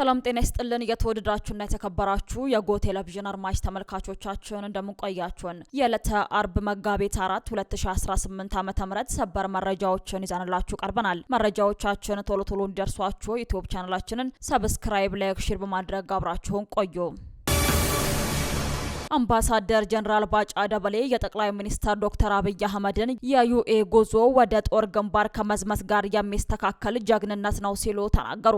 ሰላም ጤና ይስጥልን የተወደዳችሁና የተከበራችሁ የጎ ቴሌቪዥን አድማጭ ተመልካቾቻችን እንደምን ቆያችሁን? የዕለተ አርብ መጋቢት 4 2018 ዓ.ም ሰበር መረጃዎችን ይዘንላችሁ ቀርበናል። መረጃዎቻችን ቶሎ እንዲደርሷችሁ ዩቲዩብ ቻናላችንን ሰብስክራይብ፣ ላይክ፣ ሼር በማድረግ አብራችሁን ቆዩ። አምባሳደር ጀነራል ባጫ ደበሌ የጠቅላይ ሚኒስትር ዶክተር አብይ አህመድን የዩኤ ጉዞ ወደ ጦር ግንባር ከመዝመት ጋር የሚስተካከል ጀግንነት ነው ሲሉ ተናገሩ።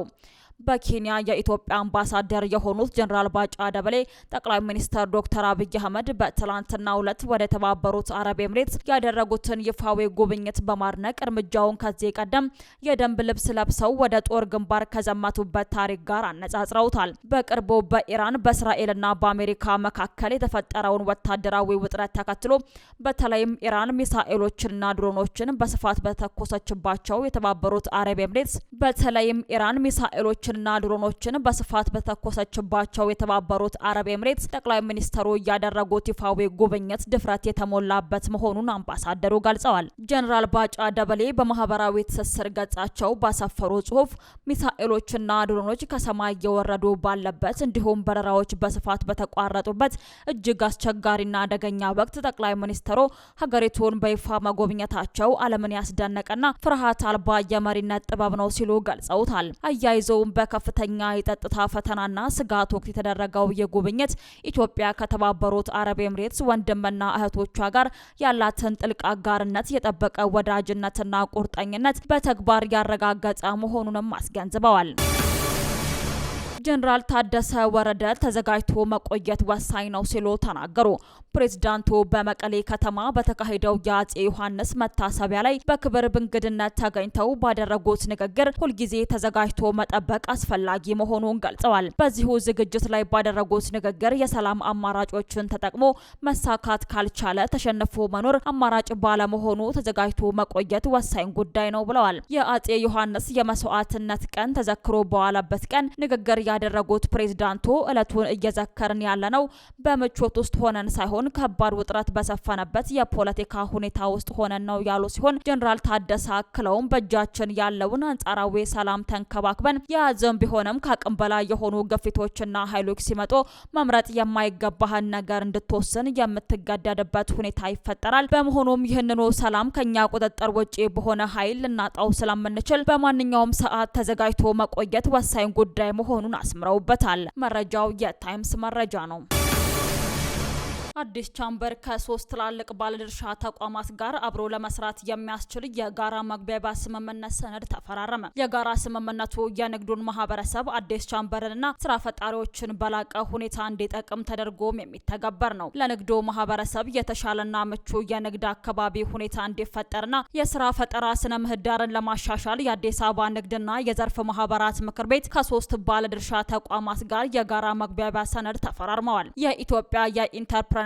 በኬንያ የኢትዮጵያ አምባሳደር የሆኑት ጀነራል ባጫ ደበሌ ጠቅላይ ሚኒስትር ዶክተር አብይ አህመድ በትላንትናው ዕለት ወደ ተባበሩት አረብ ኤምሬትስ ያደረጉትን ይፋዊ ጉብኝት በማድነቅ እርምጃውን ከዚህ ቀደም የደንብ ልብስ ለብሰው ወደ ጦር ግንባር ከዘመቱበት ታሪክ ጋር አነጻጽረውታል። በቅርቡ በኢራን በእስራኤልና በአሜሪካ መካከል የተፈጠረውን ወታደራዊ ውጥረት ተከትሎ በተለይም ኢራን ሚሳኤሎችንና ድሮኖችን በስፋት በተኮሰችባቸው የተባበሩት አረብ ኤምሬትስ በተለይም ኢራን ሚሳኤሎች ና ድሮኖችን በስፋት በተኮሰችባቸው የተባበሩት አረብ ኤምሬትስ ጠቅላይ ሚኒስትሩ ያደረጉት ይፋዊ ጉብኝት ድፍረት የተሞላበት መሆኑን አምባሳደሩ ገልጸዋል። ጀነራል ባጫ ደበሌ በማህበራዊ ትስስር ገጻቸው ባሰፈሩ ጽሁፍ ሚሳኤሎችና ድሮኖች ከሰማይ እየወረዱ ባለበት እንዲሁም በረራዎች በስፋት በተቋረጡበት እጅግ አስቸጋሪና አደገኛ ወቅት ጠቅላይ ሚኒስትሩ ሀገሪቱን በይፋ መጎብኘታቸው ዓለምን ያስደነቀና ፍርሃት አልባ የመሪነት ጥበብ ነው ሲሉ ገልጸውታል። አያይዘው በከፍተኛ የጸጥታ ፈተናና ስጋት ወቅት የተደረገው የጉብኝት ኢትዮጵያ ከተባበሩት አረብ ኤምሬትስ ወንድምና እህቶቿ ጋር ያላትን ጥልቅ አጋርነት፣ የጠበቀ ወዳጅነትና ቁርጠኝነት በተግባር ያረጋገጠ መሆኑንም አስገንዝበዋል። ጀነራል ታደሰ ወረደ ተዘጋጅቶ መቆየት ወሳኝ ነው ሲሉ ተናገሩ። ፕሬዝዳንቱ በመቀሌ ከተማ በተካሄደው የአጼ ዮሐንስ መታሰቢያ ላይ በክብር እንግድነት ተገኝተው ባደረጉት ንግግር ሁልጊዜ ተዘጋጅቶ መጠበቅ አስፈላጊ መሆኑን ገልጸዋል። በዚሁ ዝግጅት ላይ ባደረጉት ንግግር የሰላም አማራጮችን ተጠቅሞ መሳካት ካልቻለ ተሸንፎ መኖር አማራጭ ባለመሆኑ ተዘጋጅቶ መቆየት ወሳኝ ጉዳይ ነው ብለዋል። የአጼ ዮሐንስ የመስዋዕትነት ቀን ተዘክሮ በዋለበት ቀን ንግግር ያደረጉት ፕሬዝዳንቱ ዕለቱን እየዘከርን ያለነው በምቾት ውስጥ ሆነን ሳይሆን ከባድ ውጥረት በሰፈነበት የፖለቲካ ሁኔታ ውስጥ ሆነን ነው ያሉ ሲሆን ጀነራል ታደሰ አክለውም በእጃችን ያለውን አንጻራዊ ሰላም ተንከባክበን የያዘን ቢሆንም ከአቅም በላይ የሆኑ ግፊቶችና ኃይሎች ሲመጡ መምረጥ የማይገባህን ነገር እንድትወስን የምትገደድበት ሁኔታ ይፈጠራል። በመሆኑም ይህንኑ ሰላም ከኛ ቁጥጥር ውጪ በሆነ ኃይል ልናጣው ስለምንችል በማንኛውም ሰዓት ተዘጋጅቶ መቆየት ወሳኝ ጉዳይ መሆኑን አስምረውበታል። መረጃው የታይምስ መረጃ ነው። አዲስ ቻምበር ከ3 ትላልቅ ባለድርሻ ተቋማት ጋር አብሮ ለመስራት የሚያስችል የጋራ መግባቢያ ስምምነት ሰነድ ተፈራረመ። የጋራ ስምምነቱ የንግዱን ማህበረሰብ አዲስ ቻምበርንና ስራ ፈጣሪዎችን በላቀ ሁኔታ እንዲጠቅም ተደርጎም የሚተገበር ነው። ለንግዱ ማህበረሰብ የተሻለና ምቹ የንግድ አካባቢ ሁኔታ እንዲፈጠርና የስራ ፈጠራ ስነ ምህዳርን ለማሻሻል የአዲስ አበባ ንግድና የዘርፍ ማህበራት ምክር ቤት ከ3 ባለድርሻ ተቋማት ጋር የጋራ መግባቢያ ሰነድ ተፈራርመዋል። የኢትዮጵያ የኢንተርፕረነርሺፕ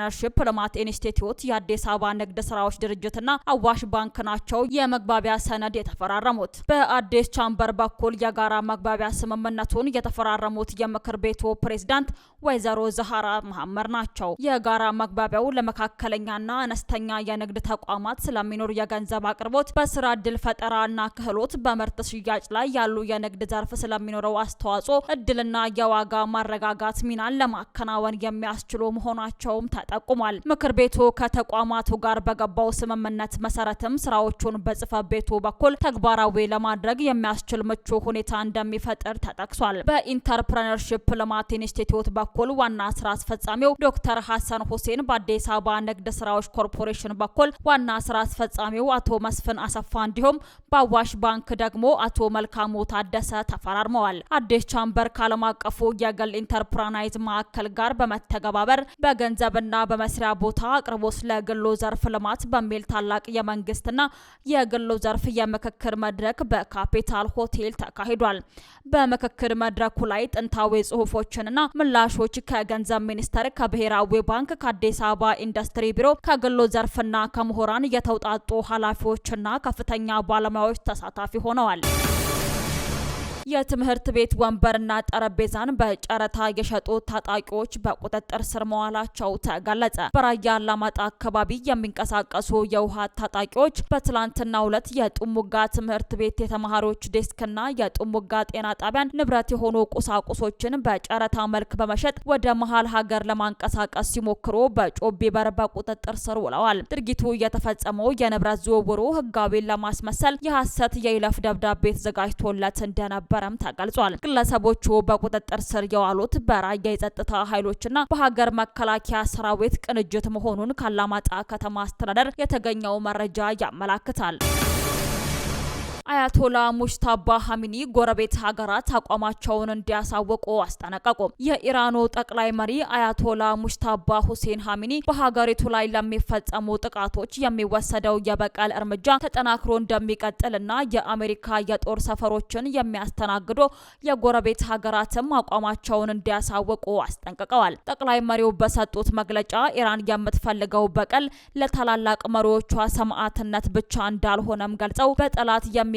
ልማት ኢንስቲትዩት፣ የአዲስ አበባ ንግድ ስራዎች ድርጅትና አዋሽ ባንክ ናቸው የመግባቢያ ሰነድ የተፈራረሙት። በአዲስ ቻምበር በኩል የጋራ መግባቢያ ስምምነቱን የተፈራረሙት የምክር ቤቱ ፕሬዝዳንት ወይዘሮ ዛህራ መሐመድ ናቸው። የጋራ መግባቢያው ለመካከለኛና አነስተኛ የንግድ ተቋማት ስለሚኖር የገንዘብ አቅርቦት፣ በስራ እድል ፈጠራና ክህሎት፣ በምርት ሽያጭ ላይ ያሉ የንግድ ዘርፍ ስለሚኖረው አስተዋጽኦ፣ እድልና የዋጋ ማረጋጋት ሚናን ለማከናወን የሚያስችሉ መሆናቸውም ተጠቁሟል። ምክር ቤቱ ከተቋማቱ ጋር በገባው ስምምነት መሰረትም ስራዎቹን በጽህፈት ቤቱ በኩል ተግባራዊ ለማድረግ የሚያስችል ምቹ ሁኔታ እንደሚፈጥር ተጠቅሷል። በኢንተርፕረነርሺፕ ልማት ኢንስቲትዩት በኩል ዋና ስራ አስፈጻሚው ዶክተር ሀሰን ሁሴን፣ በአዲስ አበባ ንግድ ስራዎች ኮርፖሬሽን በኩል ዋና ስራ አስፈጻሚው አቶ መስፍን አሰፋ እንዲሁም በአዋሽ ባንክ ደግሞ አቶ መልካሙ ታደሰ ተፈራርመዋል። አዲስ ቻምበር ከዓለም አቀፉ የግል ኢንተርፕራይዝ ማዕከል ጋር በመተገባበር በገንዘብና በመስሪያ ቦታ አቅርቦት ለግሉ ዘርፍ ልማት በሚል ታላቅ የመንግስትና የግሉ ዘርፍ የምክክር መድረክ በካፒታል ሆቴል ተካሂዷል። በምክክር መድረኩ ላይ ጥንታዊ ጽሁፎችንና ምላሾች ከገንዘብ ሚኒስቴር፣ ከብሔራዊ ባንክ፣ ከአዲስ አበባ ኢንዱስትሪ ቢሮ፣ ከግሉ ዘርፍና ከምሁራን የተውጣጡ ኃላፊዎችና ከፍተኛ ባለሙያዎች ተሳታፊ ሆነዋል። የትምህርት ቤት ወንበርና ጠረጴዛን በጨረታ የሸጡ ታጣቂዎች በቁጥጥር ስር መዋላቸው ተገለጸ። በራያ አላማጣ አካባቢ የሚንቀሳቀሱ የውሃት ታጣቂዎች በትላንትናው ዕለት የጥሙጋ ትምህርት ቤት የተማሪዎች ዴስክና የጥሙጋ ጤና ጣቢያን ንብረት የሆኑ ቁሳቁሶችን በጨረታ መልክ በመሸጥ ወደ መሃል ሀገር ለማንቀሳቀስ ሲሞክሩ በጮቤ በር በቁጥጥር ስር ውለዋል። ድርጊቱ የተፈጸመው የንብረት ዝውውሩ ህጋዊ ለማስመሰል የሐሰት የይለፍ ደብዳቤ ተዘጋጅቶለት እንደነበረም ተገልጿል። ግለሰቦቹ በቁጥጥር ስር የዋሉት በራያ የጸጥታ ኃይሎችና በሀገር መከላከያ ሰራዊት ቅንጅት መሆኑን ካላማጣ ከተማ አስተዳደር የተገኘው መረጃ ያመላክታል። አያቶላ ሙጅተባ ኻሜኒ ጎረቤት ሀገራት አቋማቸውን እንዲያሳውቁ አስጠነቀቁ። የኢራኑ ጠቅላይ መሪ አያቶላ ሙጅተባ ሁሴን ኻሜኒ በሀገሪቱ ላይ ለሚፈጸሙ ጥቃቶች የሚወሰደው የበቀል እርምጃ ተጠናክሮ እንደሚቀጥልና የአሜሪካ የጦር ሰፈሮችን የሚያስተናግዱ የጎረቤት ሀገራትም አቋማቸውን እንዲያሳውቁ አስጠንቅቀዋል። ጠቅላይ መሪው በሰጡት መግለጫ ኢራን የምትፈልገው በቀል ለታላላቅ መሪዎቿ ሰማዕትነት ብቻ እንዳልሆነም ገልጸው በጠላት የሚገደል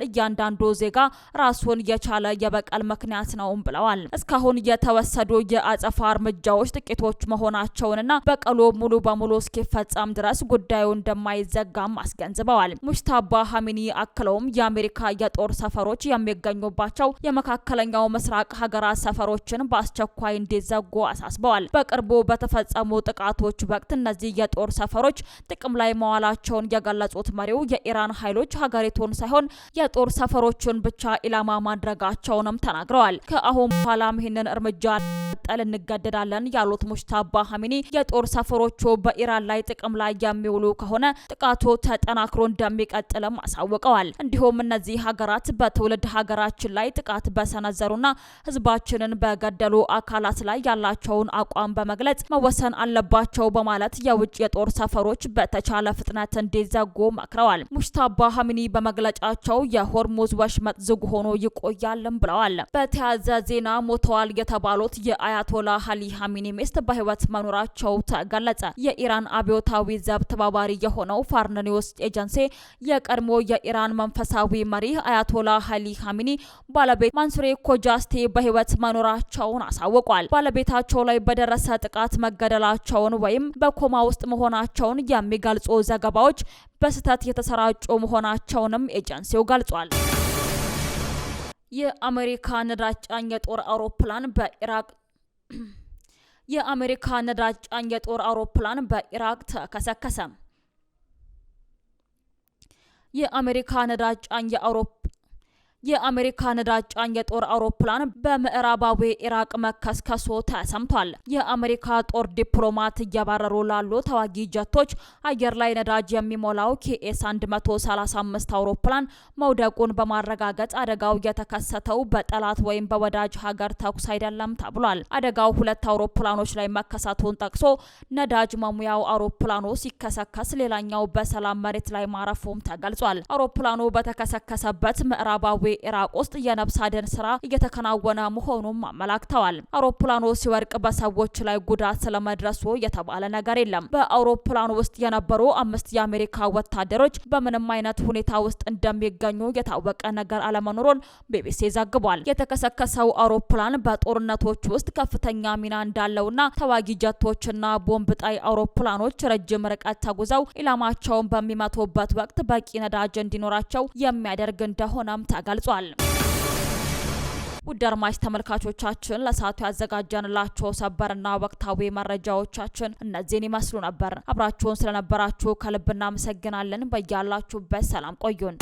እያንዳንዱ ዜጋ ራሱን የቻለ የበቀል ምክንያት ነው ብለዋል። እስካሁን የተወሰዱ የአጸፋ እርምጃዎች ጥቂቶች መሆናቸውንና በቀሉ ሙሉ በሙሉ እስኪፈጸም ድረስ ጉዳዩ እንደማይዘጋም አስገንዝበዋል። ሙጅተባ ኻሜኒ አክለውም የአሜሪካ የጦር ሰፈሮች የሚገኙባቸው የመካከለኛው ምስራቅ ሀገራት ሰፈሮችን በአስቸኳይ እንዲዘጉ አሳስበዋል። በቅርቡ በተፈጸሙ ጥቃቶች ወቅት እነዚህ የጦር ሰፈሮች ጥቅም ላይ መዋላቸውን የገለጹት መሪው የኢራን ኃይሎች ሀገሪቱን ሳይሆን የጦር ሰፈሮችን ብቻ ኢላማ ማድረጋቸውንም ተናግረዋል። ከአሁን በኋላም ይህንን እርምጃ ለመቀጠል እንገደዳለን ያሉት ሙጅተባ ኻሜኒ የጦር ሰፈሮቹ በኢራን ላይ ጥቅም ላይ የሚውሉ ከሆነ ጥቃቱ ተጠናክሮ እንደሚቀጥልም አሳውቀዋል። እንዲሁም እነዚህ ሀገራት በትውልድ ሀገራችን ላይ ጥቃት በሰነዘሩና ህዝባችንን በገደሉ አካላት ላይ ያላቸውን አቋም በመግለጽ መወሰን አለባቸው በማለት የውጭ የጦር ሰፈሮች በተቻለ ፍጥነት እንዲዘጉ መክረዋል። ሙጅተባ ኻሜኒ በመግለጫቸው የሆርሙዝ ወሽመጥ ዝግ ሆኖ ይቆያልም ብለዋል። በተያያዘ ዜና ሞተዋል የተባሉት የአያቶላ አሊ ኻሜኒ ሚስት በህይወት መኖራቸው ተገለጸ። የኢራን አብዮታዊ ዘብ ተባባሪ የሆነው ፋርን ኒውስ ኤጀንሲ የቀድሞ የኢራን መንፈሳዊ መሪ አያቶላ አሊ ኻሜኒ ባለቤት ማንሱሬ ኮጃስቴ በህይወት መኖራቸውን አሳውቋል። ባለቤታቸው ላይ በደረሰ ጥቃት መገደላቸውን ወይም በኮማ ውስጥ መሆናቸውን የሚገልጹ ዘገባዎች በስህተት የተሰራጩ መሆናቸውንም ኤጀንሲው ገልጿል። የአሜሪካ ነዳጅ ጫኝ የጦር አውሮፕላን በኢራቅ ተከሰከሰ። የአሜሪካ ነዳጅ ጫኝ የጦር አውሮፕላን በምዕራባዊ ኢራቅ መከስከሱ ተሰምቷል። የአሜሪካ ጦር ዲፕሎማት እየበረሩ ላሉ ተዋጊ ጀቶች አየር ላይ ነዳጅ የሚሞላው KS-135 አውሮፕላን መውደቁን በማረጋገጥ አደጋው የተከሰተው በጠላት ወይም በወዳጅ ሀገር ተኩስ አይደለም ተብሏል። አደጋው ሁለት አውሮፕላኖች ላይ መከሰቱን ጠቅሶ ነዳጅ መሙያው አውሮፕላኑ ሲከሰከስ ሌላኛው በሰላም መሬት ላይ ማረፉም ተገልጿል። አውሮፕላኑ በተከሰከሰበት ምዕራባዊ ኢራቅ ውስጥ የነፍስ አድን ስራ እየተከናወነ መሆኑን አመላክተዋል። አውሮፕላኑ ሲወድቅ በሰዎች ላይ ጉዳት ስለመድረሱ የተባለ ነገር የለም። በአውሮፕላኑ ውስጥ የነበሩ 5 የአሜሪካ ወታደሮች በምንም አይነት ሁኔታ ውስጥ እንደሚገኙ የታወቀ ነገር አለመኖሩን ቢቢሲ ዘግቧል። የተከሰከሰው አውሮፕላን በጦርነቶች ውስጥ ከፍተኛ ሚና እንዳለውና ተዋጊ ጀቶችና ቦምብ ጣይ አውሮፕላኖች ረጅም ርቀት ተጉዘው ኢላማቸውን በሚመቱበት ወቅት በቂ ነዳጅ እንዲኖራቸው የሚያደርግ እንደሆነም ተገልጿል። ውድ አድማጭ ተመልካቾቻችን ለሰዓቱ ያዘጋጀንላችሁ ሰበርና ወቅታዊ መረጃዎቻችን እነዚህን ይመስሉ ነበር። አብራችሁን ስለነበራችሁ ከልብ እናመሰግናለን። በያላችሁበት ሰላም ቆዩን።